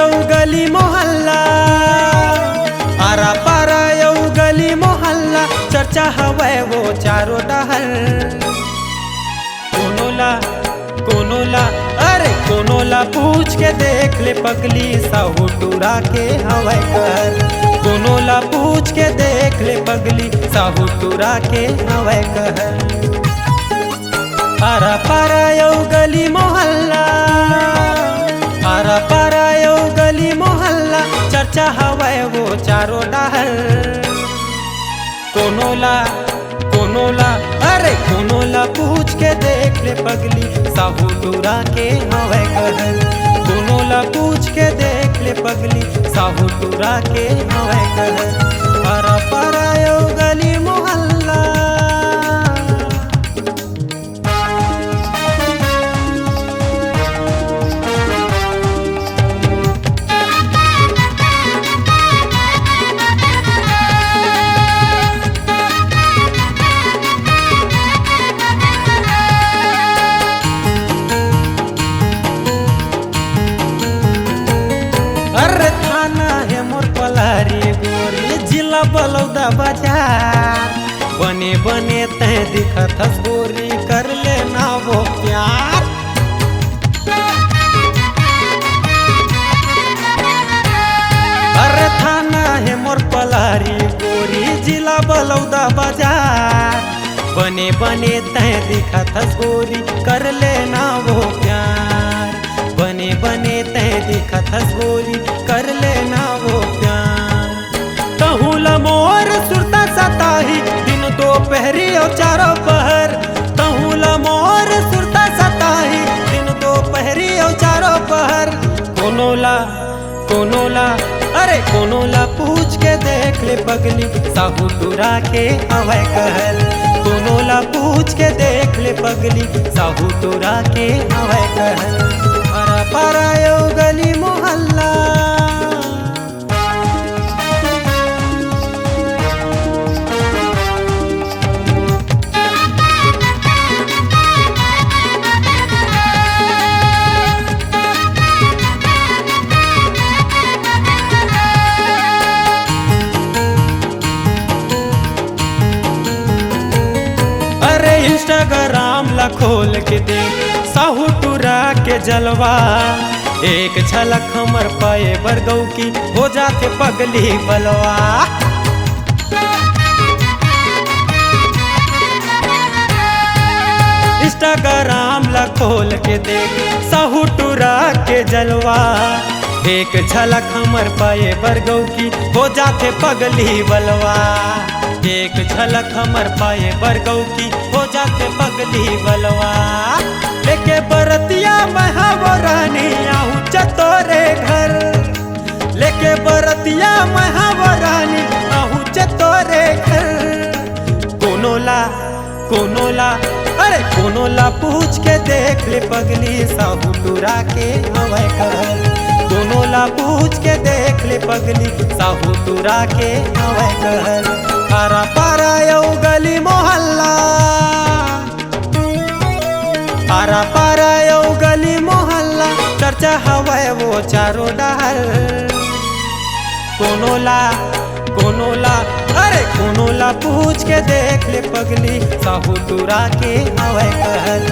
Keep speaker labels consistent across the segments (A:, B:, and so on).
A: यौ गली मोहल्ला, आरा पारा यौ गली मोहल्ला, चर्चा हवै वो चारों डहर। कोनोला अरे कोनोला पूछ के देख ले पगली, साहू टूरा के हवै कर। कोनोला पूछ के देख ले पगली, साहू टूरा के हवै कर। आरा पारा यौ गली मोहल्ला, आरा पारा यौ गली मोहल्ला, चर्चा हवै वो चारों डहर। कोनोला अरे कोनोला पूछ के देख ले पगली, साहू टूरा के हवै कहर। कोनोला पूछ के देख ले पगली, साहू टूरा के हवै कहर। आरा पारा यौ गली मोहल्ला। अरे थाना है मोर पलारी गोरी, जिला बलौदा बाजार। बने बने तय दिखत हस गोरी, कर लेना वो प्यार। अरे थाना है मोर पलारी गोरी, जिला बलौदा बाजार। बने बने तय दिखत हस गोरी, कर लेना वो प्यार। बने बने तय दिखत हस गोरी, कर लेना वो प्यार। तहुला मोर सुरता सताही, दिन दोपहरी और चारों पहर। तहुला मोर सुरता सताही, दिन दोपहरी और चारों पहर। कोनोला अरे कोनोला पूछ के देख ले पगली, साहू टूरा के हवै कहर। कोनोला पूछ के देख ले पगली, साहू टूरा के हवै कहर। आरा पारा यौ गली मोहल्ला। अरे इंस्टाग्राम ला खोल के देख, साहू टूरा के जलवा। एक झलक हमर पाए बरगौ की, हो जाते पगली बलवा। इंस्टाग्राम ला खोल के देख, साहू टूरा के जलवा। एक झलक हमर पाए बरगौ की, हो जाते पगली बलवा। एक झलक हमर पाए बरगौ की, हो जाते पगली बलवा। लेके बरतिया महबो रानी, आहू चतोरे घर। लेके बरतिया महबो रानी, आहू चतोरे घर। कोनोला अरे कोनोला पूछ के देख ले पगली, साहू टूरा के हवै कहर। कोनोला पूछ के देख ले पगली, साहू टूरा के हवै कहर। आरा पारा यौ गली मोहल्ला, आरा पारा यौ गली मोहल्ला, चर्चा हवै वो चारों डहर। कोनोला अरे कोनोला पूछ के देख ले पगली, साहू टूरा के हवै कहर।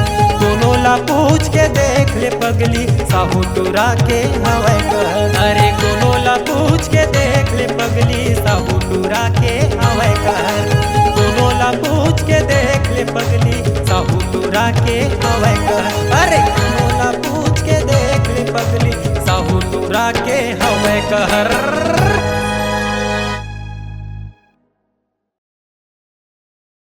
A: कोनोला पूछ के देख ले पगली, साहू टूरा के हवै कहर। अरे कोनोला पूछ के देख ले पगली, साहू टूरा के हवै कहर। कोनोला पूछ के देख ले पगली, साहू टूरा के हवै कहर। अरे कोनोला पूछ के देख ले पगली, साहू टूरा के हवै कहर।